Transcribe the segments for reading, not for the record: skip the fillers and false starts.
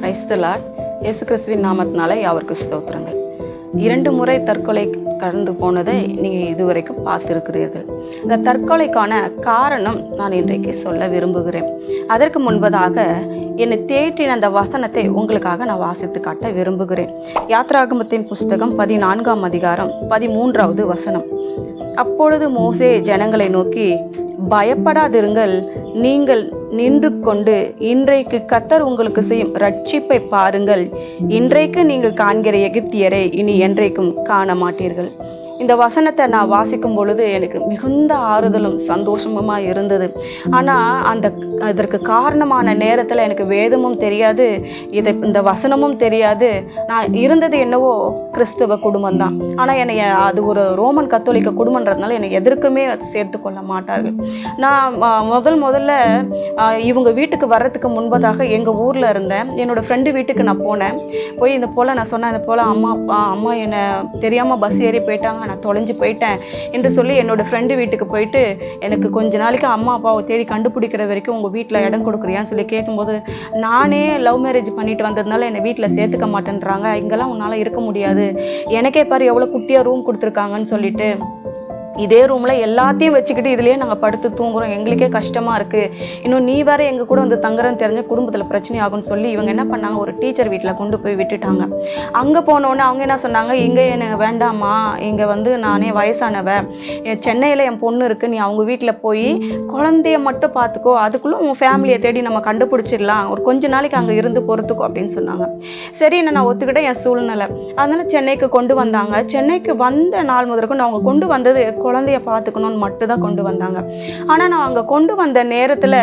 Praise the Lord. இயேசு கிறிஸ்துவின் நாமத்தினால யாவருக்கு ஸ்தோத்திரங்கள். 2 முறை தற்கொலை கடந்து போனதை நீங்கள் இதுவரைக்கும் பார்த்துருக்கிறீர்கள். இந்த தற்கொலைக்கான காரணம் நான் இன்றைக்கு சொல்ல விரும்புகிறேன். அதற்கு முன்பதாக என்னை தேற்றின அந்த வசனத்தை உங்களுக்காக நான் வாசித்து காட்ட விரும்புகிறேன். யாத்ராகமத்தின் புஸ்தகம் 14ஆம் அதிகாரம் 13வது வசனம். அப்பொழுது மோசே ஜனங்களை நோக்கி, பயப்படாதிருங்கள், நீங்கள் நின்று கொண்டு இன்றைக்கு கர்த்தர் உங்களுக்கு செய்யும் ரட்சிப்பை பாருங்கள். இன்றைக்கு நீங்கள் காண்கிற எகிப்தியரை இனி என்றைக்கும் காண மாட்டீர்கள். இந்த வசனத்தை நான் வாசிக்கும் பொழுது எனக்கு மிகுந்த ஆறுதலும் சந்தோஷமுமாக இருந்தது. ஆனால் அதற்கு காரணமான நேரத்தில் எனக்கு வேதமும் தெரியாது, இந்த வசனமும் தெரியாது. நான் இருந்தது என்னவோ கிறிஸ்தவ குடும்பம் தான். ஆனால் என்னை அது ஒரு ரோமன் கத்தோலிக்க குடும்பன்றதுனால என்னை எதற்குமே சேர்த்து கொள்ள மாட்டார்கள். நான் முதல்ல இவங்க வீட்டுக்கு வர்றதுக்கு முன்பதாக எங்கள் ஊரில் இருந்தேன். என்னோடய ஃப்ரெண்டு வீட்டுக்கு நான் போனேன். போய் இந்த போல் நான் சொன்னேன், இந்த போல் அம்மா என்னை தெரியாமல் பஸ் ஏறி போயிட்டாங்க, நான் தொலைஞ்சு போயிட்டேன் என்று சொல்லி என்னோடய ஃப்ரெண்டு வீட்டுக்கு போயிட்டு எனக்கு கொஞ்ச நாளைக்கு அம்மா அப்பாவை தேடி கண்டுபிடிக்கிற வரைக்கும் உங்கள் வீட்டில் இடம் கொடுக்குறியான்னு சொல்லி கேட்கும்போது, நானே லவ் மேரேஜ் பண்ணிட்டு வந்ததுனால என்னை வீட்டில் சேர்த்துக்க மாட்டேன்றாங்க, இங்கெல்லாம் உன்னால் இருக்க முடியாது, எனக்கே பாரு எவ்வளோ குட்டியாக ரூம் கொடுத்துருக்காங்கன்னு சொல்லிட்டு இதே ரூமில் எல்லாத்தையும் வச்சுக்கிட்டு இதுலேயே நாங்கள் படுத்து தூங்குறோம், எங்களுக்கே கஷ்டமாக இருக்குது, இன்னும் நீ வேறு எங்கள் கூட வந்து தங்குறன்னு தெரிஞ்ச குடும்பத்தில் பிரச்சனை ஆகும்னு சொல்லி இவங்க என்ன பண்ணாங்க, ஒரு டீச்சர் வீட்டில் கொண்டு போய் விட்டுட்டாங்க. அங்கே போனோடனே அவங்க என்ன சொன்னாங்க, இங்கே எனக்கு வேண்டாமா, இங்கே நானே வயசானவ, சென்னையில் என் பொண்ணு இருக்குது, நீ அவங்க வீட்டில் போய் குழந்தைய மட்டும் பார்த்துக்கோ, அதுக்குள்ளே உன் ஃபேமிலியை தேடி நம்ம கண்டுபிடிச்சிடலாம், ஒரு கொஞ்ச நாளைக்கு அங்கே இருந்து பொறுத்துக்கோ அப்படின்னு சொன்னாங்க. சரி, நான் ஒத்துக்கிட்டேன் என் சூழ்நிலை. அதனால் சென்னைக்கு கொண்டு வந்தாங்க. சென்னைக்கு வந்த நாள் முதற்கொண்டு அவங்க கொண்டு வந்தது குழந்தைய பார்த்துக்கணும்னு மட்டும்தான் கொண்டு வந்தாங்க. ஆனால் நான் அங்கே கொண்டு வந்த நேரத்தில்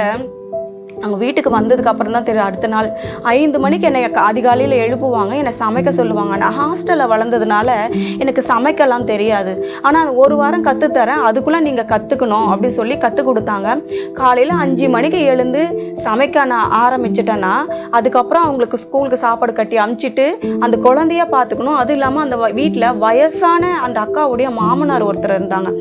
அங்கே வீட்டுக்கு வந்ததுக்கு அப்புறம் தான் தெரியும், அடுத்த நாள் 5 மணிக்கு என்னை அதிகாலையில் எழுப்புவாங்க, என்னை சமைக்க சொல்லுவாங்க. நான் ஹாஸ்டலில் வளர்ந்ததுனால எனக்கு சமைக்கலாம் தெரியாது. ஆனால் 1 வாரம் கற்றுத்தரேன், அதுக்குள்ளே நீங்கள் கற்றுக்கணும் அப்படின்னு சொல்லி கற்றுக் கொடுத்தாங்க. காலையில் 5 மணிக்கு எழுந்து சமைக்க நான் ஆரம்பிச்சிட்டேன்னா அதுக்கப்புறம் அவங்களுக்கு ஸ்கூலுக்கு சாப்பாடு கட்டி அமுச்சிட்டு அந்த குழந்தைய பார்த்துக்கணும். அது இல்லாமல் அந்த வீட்டில் வயசான அந்த அக்காவுடைய மாமனார் ஒருத்தர் இருந்தாங்க.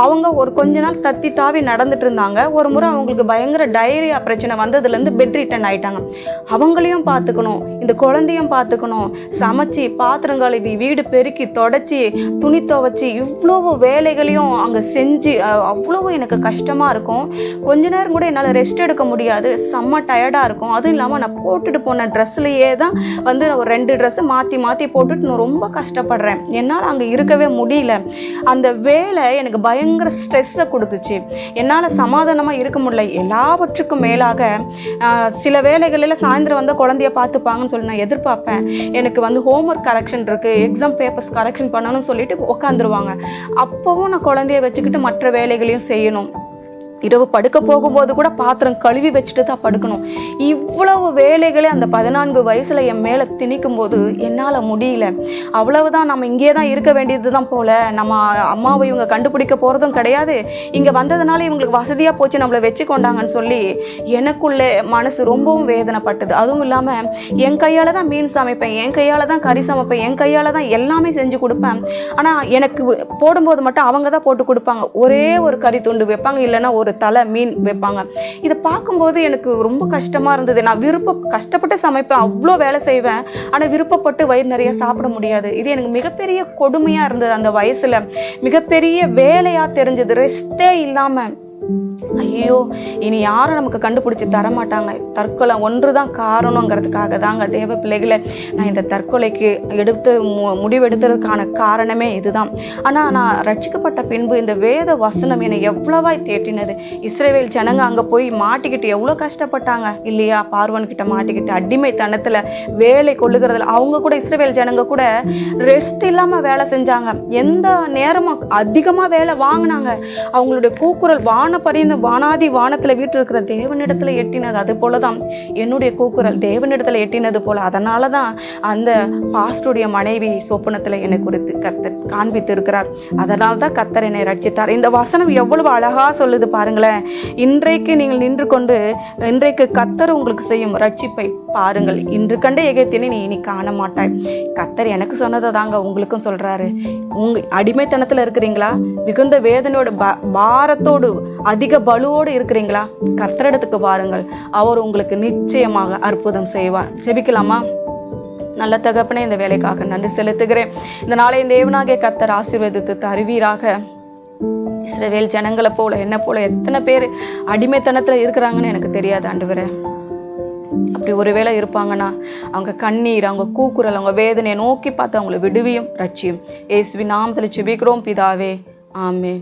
அவங்க ஒரு கொஞ்ச நாள் தத்தி தாவி நடந்துட்டு இருந்தாங்க. ஒரு முறை அவங்களுக்கு பயங்கர டயரியா பிரச்சனை வந்ததுலேருந்து பெட் ரிட்டன் ஆயிட்டாங்க. அவங்களையும் பார்த்துக்கணும், இந்த குழந்தையும் பார்த்துக்கணும், சமைச்சு பாத்திரம் கழுவி வீடு பெருக்கி தொடச்சி துணி துவைச்சி இவ்வளவு வேலைகளையும் அங்கே செஞ்சு அவ்வளவு எனக்கு கஷ்டமாக இருக்கும். கொஞ்ச நேரம் கூட என்னால் ரெஸ்ட் எடுக்க முடியாது, செம்ம டயர்டாக இருக்கும். அதுவும் இல்லாமல் நான் போட்டுட்டு போன ட்ரெஸ்லையே தான் ஒரு 2 ட்ரெஸ்ஸு மாற்றி மாற்றி போட்டுட்டு நான் ரொம்ப கஷ்டப்படுறேன். என்னால் அங்கே இருக்கவே முடியல. அந்த வேலை எனக்கு பயங்கர ஸ்ட்ரெஸ்ஸை கொடுத்துச்சு. என்னால் சமாதானமாக இருக்க முடியல. எல்லாவற்றுக்கும் மேலாக சில வேலைகளில் சாயந்தரம் வந்து குழந்தைய பார்த்துப்பாங்கன்னு சொல்லி நான் எதிர்பார்ப்பேன். எனக்கு ஹோம்ஒர்க் கரெக்ஷன் இருக்குது, எக்ஸாம் பேப்பர்ஸ் கரெக்ஷன் பண்ணணும்னு சொல்லிட்டு உட்காந்துருவாங்க. அப்போவும் நான் குழந்தைய வச்சுக்கிட்டு மற்ற வேலைகளையும் செய்யணும். இரவு படுக்க போகும்போது கூட பாத்திரம் கழுவி வச்சுட்டு தான் படுக்கணும். இவ்வளவு வேலைகளை அந்த 14 வயசில் என் மேலே திணிக்கும் போது என்னால் முடியல. அவ்வளவுதான், நம்ம இங்கே தான் இருக்க வேண்டியது தான் போல, நம்ம அம்மாவை இவங்க கண்டுபிடிக்க போகிறதும் கிடையாது, இங்கே வந்ததுனால இவங்களுக்கு வசதியாக போச்சு நம்மளை வச்சு கொண்டாங்கன்னு சொல்லி எனக்குள்ளே மனசு ரொம்பவும் வேதனைப்பட்டது. அதுவும் இல்லாமல் என் கையால் தான் மீன் சமைப்பேன், என் கையால் தான் கறி சமைப்பேன், என் கையால் தான் எல்லாமே செஞ்சு கொடுப்பேன். ஆனால் எனக்கு போடும்போது மட்டும் அவங்க தான் போட்டு கொடுப்பாங்க. ஒரே ஒரு கறி துண்டு வைப்பாங்க, இல்லைன்னா ஒரு தலை மீன் வைப்பாங்க. இதை பார்க்கும்போது எனக்கு ரொம்ப கஷ்டமாக இருந்தது. நான் கஷ்டப்பட்டு சமைப்பேன், அவ்வளோ வேலை செய்வேன், ஆனால் விருப்பப்பட்டு வயிறு நிறைய சாப்பிட முடியாது. இது எனக்கு மிகப்பெரிய கொடுமையாக இருந்தது. அந்த வயசில் மிகப்பெரிய வேலையாக தெரிஞ்சது. ரெஸ்ட்டே இல்லாமல் ஐயோ இனி யாரும் நமக்கு கண்டுபிடிச்சி தரமாட்டாங்க, தற்கொலை ஒன்று தான் காரணங்கிறதுக்காக தாங்க தேவ பிள்ளைகளை நான் இந்த தற்கொலைக்கு முடிவெடுத்ததுக்கான காரணமே இதுதான். ஆனால் நான் ரட்சிக்கப்பட்ட பின்பு இந்த வேத வசனம் என்னை எவ்வளவாய் தேற்றினது. இஸ்ரவேல் ஜனங்க அங்கே போய் மாட்டிக்கிட்டு எவ்வளோ கஷ்டப்பட்டாங்க இல்லையா, பார்வன் கிட்ட மாட்டிக்கிட்டு அடிமைத்தனத்தில் வேலை கொள்ளுகிறதுல. அவங்க கூட இஸ்ரவேல் ஜனங்க கூட ரெஸ்ட் இல்லாமல் வேலை செஞ்சாங்க. எந்த நேரமும் அதிகமாக வேலை வாங்கினாங்க. அவங்களுடைய கூக்குரல் வானாதி வானத்தில் வீட்டு இருக்கிற தேவனிடத்தில் எட்டினது. அது போல தான் என்னுடைய கூக்குரல் தேவனிடத்தில் எட்டினது போல. அதனால தான் அந்த பாஸ்டருடைய மனைவி சொப்பனத்தில் என்னை குறித்து கர்த்தர் காண்பித்து இருக்கிறார். அதனால தான் கர்த்தர் என்னை ரட்சித்தார். இந்த வசனம் எவ்வளவு அழகா சொல்லுது பாருங்களேன். இன்றைக்கு நீங்கள் நின்று கொண்டு இன்றைக்கு கர்த்தர் உங்களுக்கு செய்யும் ரட்சிப்பை பாருங்கள். இன்று கண்ட எகிப்தியனை நீ இனி காண மாட்டாய். கர்த்தர் எனக்கு சொன்னதை தாங்க உங்களுக்கும் சொல்றாரு. அடிமைத்தனத்தில் இருக்கிறீங்களா, மிகுந்த வேதனையோட பாரத்தோடு அதிக பலுவோடு இருக்கிறீங்களா? கர்த்தரிடத்துக்கு வாருங்கள், அவர் உங்களுக்கு நிச்சயமாக அற்புதம் செய்வார். ஜெபிக்கலாமா? நல்ல தகப்பனே, இந்த வேலைக்காக நன்றி செலுத்துகிறேன். இந்த நாளை இந்த தேவனாகிய கர்த்தர் ஆசீர்வதித்து தருவீராக. இஸ்ரவேல் ஜனங்களை போல என்ன போல எத்தனை பேர் அடிமைத்தனத்தில் இருக்கிறாங்கன்னு எனக்கு தெரியாது ஆண்டவரே. அப்படி ஒருவேளை இருப்பாங்கன்னா அவங்க கண்ணீர், அவங்க கூக்குரல், அவங்க வேதனையை நோக்கி பார்த்து அவங்களை விடுவியும் ரட்சியும். இயேசுவின் நாமத்தில் ஜெபிக்கிறோம் பிதாவே, ஆமென்.